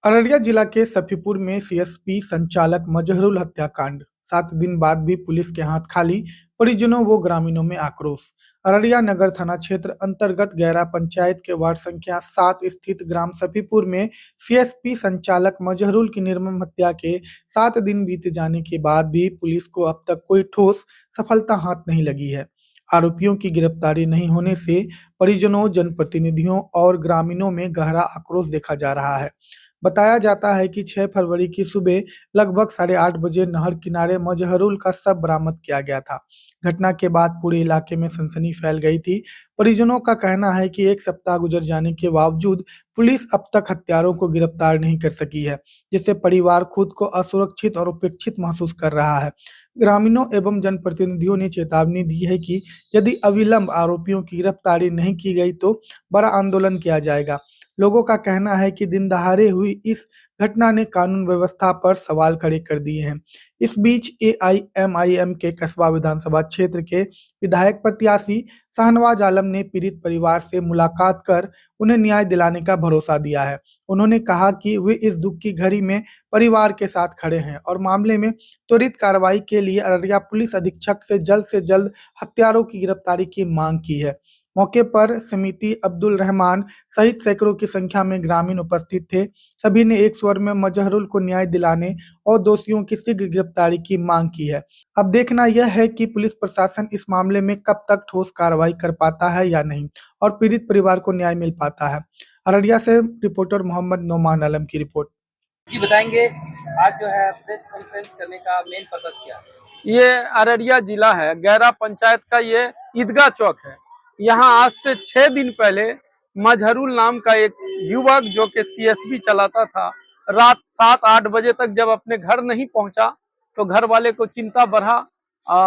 अररिया जिला के सफीपुर में सीएसपी संचालक मजहरुल हत्याकांड। 7 दिन बाद भी पुलिस के हाथ खाली, परिजनों व ग्रामीणों में आक्रोश। अररिया नगर थाना क्षेत्र अंतर्गत गैरा पंचायत के वार्ड संख्या 7 स्थित ग्राम सफीपुर में सीएसपी संचालक मजहरुल की निर्मम हत्या के 7 दिन बीत जाने के बाद भी पुलिस को अब तक कोई ठोस सफलता हाथ नहीं लगी है। आरोपियों की गिरफ्तारी नहीं होने से परिजनों, जनप्रतिनिधियों और ग्रामीणों में गहरा आक्रोश देखा जा रहा है। बताया जाता है कि 6 फरवरी की सुबह लगभग 8:30 बजे नहर किनारे मजहरुल का शव बरामद किया गया था। घटना के बाद पूरे इलाके में सनसनी फैल गई थी। परिजनों का कहना है कि 1 सप्ताह गुजर जाने के बावजूद पुलिस अब तक हत्यारों को गिरफ्तार नहीं कर सकी है, जिससे परिवार खुद को असुरक्षित और उपेक्षित महसूस कर रहा है। ग्रामीणों एवं जनप्रतिनिधियों ने चेतावनी दी है कि यदि अविलंब आरोपियों की गिरफ्तारी नहीं की गई तो बड़ा आंदोलन किया जाएगा। लोगों का कहना है कि दिन दहाड़े हुई इस घटना ने कानून व्यवस्था पर सवाल खड़े कर दिए हैं। इस बीच एआईएमआईएम के कसबा विधानसभा क्षेत्र के विधायक प्रत्याशी शाहनवाज आलम ने पीड़ित परिवार से मुलाकात कर उन्हें न्याय दिलाने का भरोसा दिया है। उन्होंने कहा कि वे इस दुख की घड़ी में परिवार के साथ खड़े हैं और मामले में त्वरित कार्रवाई के लिए अररिया पुलिस अधीक्षक से जल्द हत्यारों की गिरफ्तारी की मांग की है। मौके पर समिति अब्दुल रहमान सहित सैकड़ों की संख्या में ग्रामीण उपस्थित थे। सभी ने एक स्वर में मजहरुल को न्याय दिलाने और दोषियों की शीघ्र गिरफ्तारी की मांग की है। अब देखना यह है कि पुलिस प्रशासन इस मामले में कब तक ठोस कार्रवाई कर पाता है या नहीं और पीड़ित परिवार को न्याय मिल पाता है। अररिया से रिपोर्टर मोहम्मद नोमान आलम की रिपोर्ट। जी बताएंगे, आज जो है प्रेस कॉन्फ्रेंस करने का मेन पर्पस क्या है? ये अररिया जिला है, गैरा पंचायत का ये ईदगाह चौक है। यहाँ आज से 6 दिन पहले मजहरुल नाम का एक युवक जो कि सीएसबी चलाता था, रात 7-8 बजे तक जब अपने घर नहीं पहुंचा तो घर वाले को चिंता बढ़ा।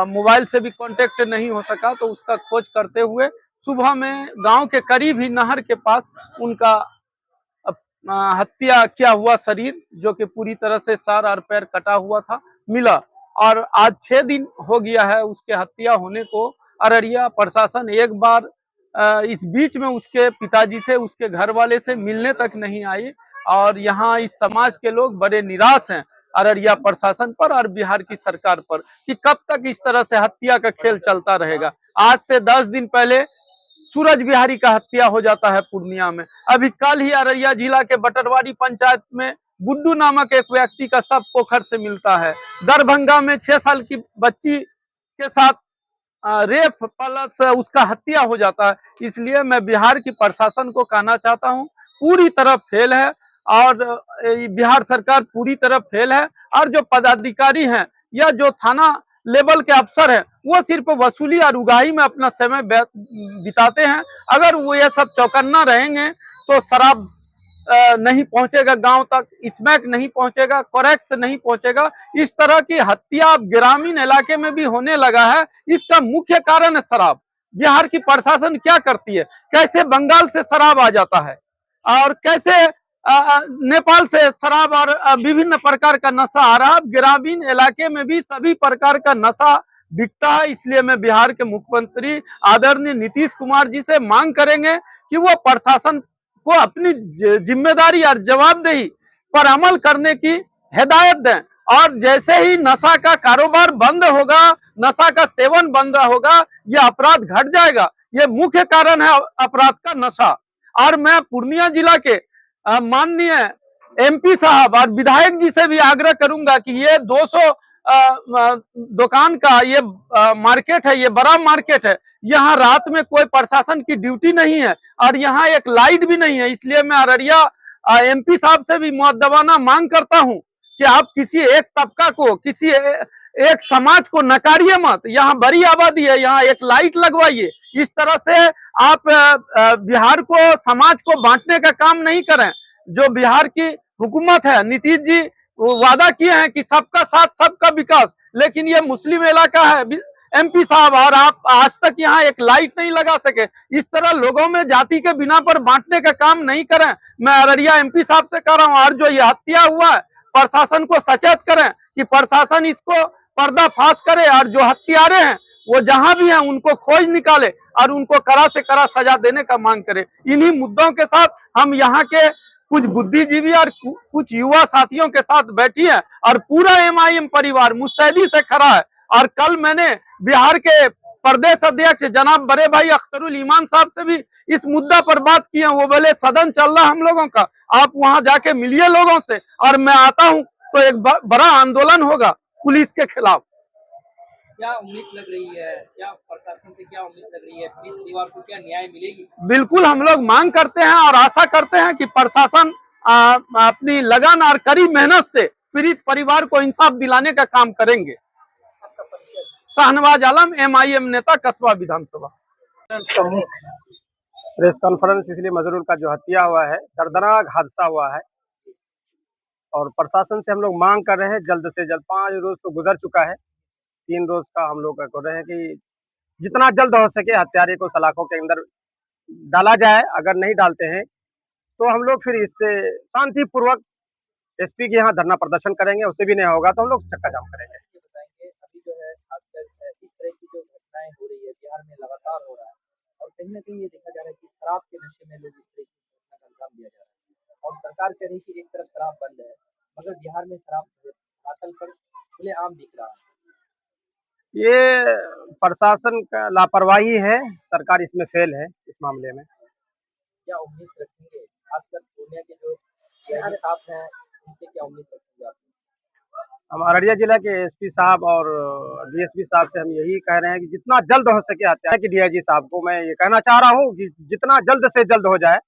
मोबाइल से भी कांटेक्ट नहीं हो सका तो उसका खोज करते हुए सुबह में गांव के करीब ही नहर के पास उनका हत्या किया हुआ शरीर, जो कि पूरी तरह से सर और पैर कटा हुआ था, मिला। और आज 6 दिन हो गया है उसके हत्या होने को। अररिया प्रशासन एक बार इस बीच में उसके पिताजी से, उसके घर वाले से मिलने तक नहीं आई और यहाँ इस समाज के लोग बड़े निराश हैं अररिया प्रशासन पर और बिहार की सरकार पर कि कब तक इस तरह से हत्या का खेल चलता रहेगा। आज से 10 दिन पहले सूरज बिहारी का हत्या हो जाता है पूर्णिया में। अभी कल ही अररिया जिला के बटरवाड़ी पंचायत में गुड्डू नामक एक व्यक्ति का शव पोखर से मिलता है। दरभंगा में 6 साल की बच्ची के साथ रेप प्लस उसका हत्या हो जाता है। इसलिए मैं बिहार की प्रशासन को कहना चाहता हूं, पूरी तरह फेल है और बिहार सरकार पूरी तरह फेल है और जो पदाधिकारी हैं या जो थाना लेवल के अफसर हैं वो सिर्फ वसूली और उगाही में अपना समय बिताते हैं। अगर वो ये सब चौकन्ना रहेंगे तो शराब नहीं पहुंचेगा गांव तक, स्मैक नहीं पहुंचेगा, कोरेक्स नहीं पहुंचेगा। इस तरह की हत्या अब ग्रामीण इलाके में भी होने लगा है। इसका मुख्य कारण है शराब। बिहार की प्रशासन क्या करती है, कैसे बंगाल से शराब आ जाता है और कैसे नेपाल से शराब और विभिन्न प्रकार का नशा आ रहा है। ग्रामीण इलाके में भी सभी प्रकार का नशा बिकता है। इसलिए मैं बिहार के मुख्यमंत्री आदरणीय नीतीश कुमार जी से मांग करेंगे कि वो प्रशासन को अपनी जिम्मेदारी और जवाबदेही पर अमल करने की हिदायत दें और जैसे ही नशा का कारोबार बंद होगा, नशा का सेवन बंद होगा, ये अपराध घट जाएगा। ये मुख्य कारण है अपराध का नशा। और मैं पूर्णिया जिला के माननीय एमपी साहब और विधायक जी से भी आग्रह करूंगा कि ये 200 दुकान का ये मार्केट है, ये बड़ा मार्केट है, यहाँ रात में कोई प्रशासन की ड्यूटी नहीं है और यहाँ एक लाइट भी नहीं है। इसलिए मैं अररिया एमपी साहब से भी मुअद्दबाना मांग करता हूँ कि आप किसी एक तबका को, किसी एक समाज को नकारिए मत। यहाँ बड़ी आबादी है, यहाँ एक लाइट लगवाइए। इस तरह से आप बिहार को, समाज को बांटने का काम नहीं करें। जो बिहार की हुकूमत है, नीतीश जी वादा किए हैं कि सबका साथ सबका विकास, लेकिन ये मुस्लिम इलाका है एमपी साहब और आप आज तक यहाँ एक लाइट नहीं लगा सके। इस तरह लोगों में जाति के बिना पर बांटने का काम नहीं करें। मैं अररिया एमपी साहब से कह रहा हूँ और जो ये हत्या हुआ है प्रशासन को सचेत करें कि प्रशासन इसको पर्दाफाश करे और जो हत्यारे हैं वो जहां भी हैं उनको खोज निकाले और उनको कड़ा से कड़ा सजा देने का मांग करे। इन्हीं मुद्दों के साथ हम यहाँ के कुछ बुद्धिजीवी और कुछ युवा साथियों के साथ बैठी है और पूरा एमआईएम परिवार मुस्तैदी से खड़ा है। और कल मैंने बिहार के प्रदेश अध्यक्ष जनाब बड़े भाई अख्तरुल ईमान साहब से भी इस मुद्दा पर बात की है। वो बोले सदन चल रहा हम लोगों का, आप वहां जाके मिलिए लोगों से, और मैं आता हूं तो एक बड़ा आंदोलन होगा पुलिस के खिलाफ। क्या उम्मीद लग रही है, क्या प्रशासन से क्या उम्मीद लग रही है, पीड़ित परिवार को क्या न्याय मिलेगी? बिल्कुल हम लोग मांग करते हैं और आशा करते हैं कि प्रशासन अपनी लगन और कड़ी मेहनत से पीड़ित परिवार को इंसाफ दिलाने का काम करेंगे। आपका परिचय? शाहनवाज आलम, एमआईएम नेता, कसबा विधानसभा। प्रेस कॉन्फ्रेंस इसलिए मजरूल का जो हत्या हुआ है, दर्दनाक हादसा हुआ है, और प्रशासन से हम लोग मांग कर रहे हैं जल्द से जल्द, 5 रोज तो गुजर चुका है, 3 रोज का हम लोग कर रहे हैं कि जितना जल्द हो सके हत्यारे को सलाखों के अंदर डाला जाए। अगर नहीं डालते हैं तो हम लोग फिर इससे शांतिपूर्वक एसपी के यहाँ धरना प्रदर्शन करेंगे, उससे भी नहीं होगा तो हम लोग चक्का जाम करेंगे। ये बताएंगे, अभी जो है खासकर इस तरह की जो घटनाएं हो रही है बिहार में लगातार हो रहा है, और कहीं ना कहीं ये देखा जा रहा है कि शराब के नशे में लोग इस तरह की घटना का अंजाम दिया जा रहा है, और सरकार कह रही है कि एक तरफ शराब बंद है मगर बिहार में शराब बोतल पर खुलेआम दिख रहा है। ये प्रशासन का लापरवाही है, सरकार इसमें फेल है इस मामले में। क्या उम्मीद रखेंगे, खासकर पूर्णिया के जो डीआईजी साहब हैं उनसे क्या उम्मीद रखेंगे आप? हम अररिया जिला के एसपी साहब और डीएसपी साहब से हम यही कह रहे हैं कि जितना जल्द हो सके हत्या की डीआईजी साहब को मैं ये कहना चाह रहा हूँ कि जितना जल्द से जल्द हो जाए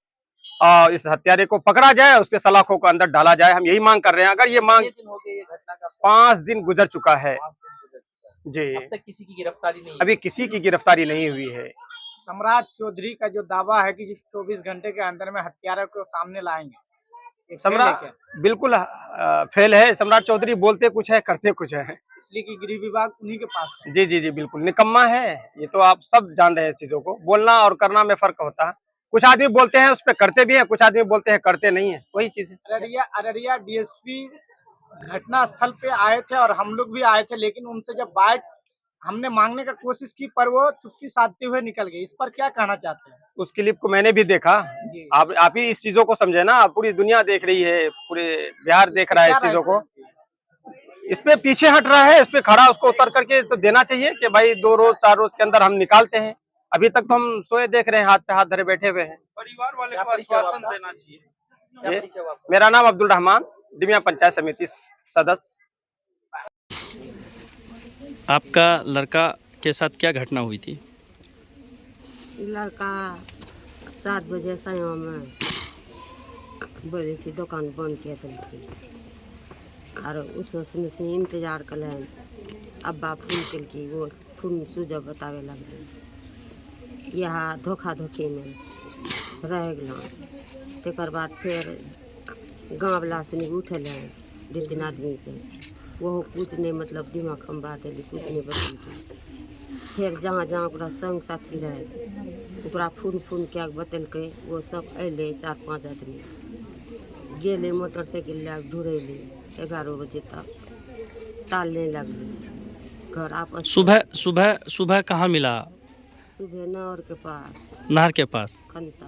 और इस हत्यारे को पकड़ा जाए, उसके सलाखों को अंदर डाला जाए, हम यही मांग कर रहे हैं। अगर ये मांग, कितने दिन हो गए ये घटना का? 5 दिन गुजर चुका है 5 दिन गुजर चुका है। जी, अब तक किसी की गिरफ्तारी नहीं अभी किसी की गिरफ्तारी नहीं हुई है। सम्राट चौधरी का जो दावा है कि जिस 24 घंटे के अंदर में हत्यारे को सामने लाएंगे, ये फेल है सम्राट क्या? बिल्कुल फेल है। सम्राट चौधरी बोलते कुछ है करते कुछ है। इसलिए कि गृह विभाग उन्हीं के पास है। जी जी जी, बिल्कुल निकम्मा है। ये तो आप सब जान रहे हैं इस चीजों को। बोलना और करना में फर्क होता है। कुछ आदमी बोलते हैं उस पर करते भी हैं, कुछ आदमी बोलते हैं करते नहीं है, वही चीज है। अररिया डीएसपी घटना स्थल पे आए थे और हम लोग भी आए थे, लेकिन उनसे जब बात हमने मांगने का कोशिश की पर वो चुप्पी साधते हुए निकल गए। इस पर क्या कहना चाहते हैं? उस क्लिप को मैंने भी देखा। जी। आप ही इस चीजों को समझे ना, पूरी दुनिया देख रही है, पूरे बिहार देख रहा है इस चीजों को। इस पे पीछे हट रहा है, इस पे खड़ा उसको उतर करके तो देना चाहिए कि भाई 2 रोज 4 रोज के अंदर हम निकालते हैं। अभी तक तो हम सोए देख रहे हैं, हाथ पे हाथ धरे बैठे हुए हैं। परिवार वाले को आश्वासन देना चाहिए। मेरा नाम अब्दुल रहमान, डिमिया पंचायत समिति सदस्य। आपका लड़का के साथ क्या घटना हुई थी? लड़का 7 बजे संयोग में बोले सी दुकान बंद किया थी और उस में इंतजार कर अब्बा फोन कल की वो फोन सुजह बतावे लगे। यहाँ धोखा धोखी में रह गल। तकर बाद फिर गाँव वाला से उठल है 2-3 आदमी के, वो कुछ नहीं मतलब दिमाग हम बात है कुछ नहीं बतल। फिर जहाँ जहाँ ओकरा संग साथी रहे ओकरा फोन क्या बतलकै, वो सब अले 4-5 आदमी गेले मोटरसाइकिल लैके ढूँढेली 11 बजे तक, ताल नहीं लगल घर आपस। सुबह कहाँ मिला? सुबह नहर के पास। नहर के पास खनता।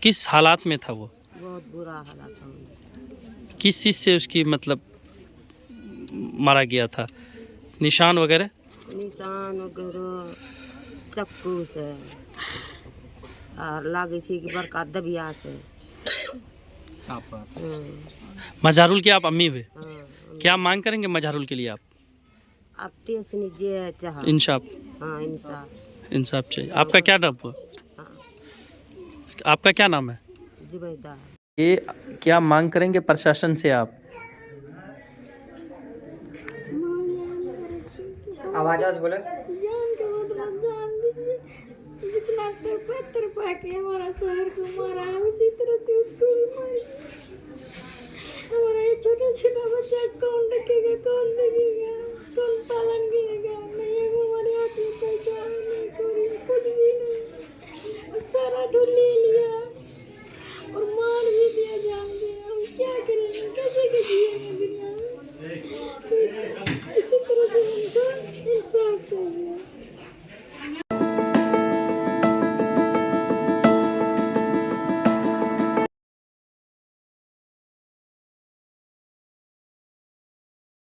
किस हालात में था वो? बहुत बुरा हालात था। किस चीज़ से उसकी मतलब मारा गया था? निशान वगैरह चक्कू से और लागे कि बड़का दबिया से। मजहरुल की आप अम्मी हुए? हाँ। क्या मांग करेंगे मजहरुल के लिए आप? अब तेसनी जे चाह। इंसाफ। हाँ इंसाफ। इंसाफ चाहिए। आपका क्या नाम है? हाँ। आपका क्या नाम है? जुबैदा। ये क्या मांग करेंगे प्रशासन से आप? आवाज बोले। जान के बदला जान दीजिए। जितना पत्थर पाके हमारा शहर को मारा है उसी तरह से उसको भी मारिए। हमारा ये छोटा छोटा बच्चा कौन देखेगा, कौन देखेगा?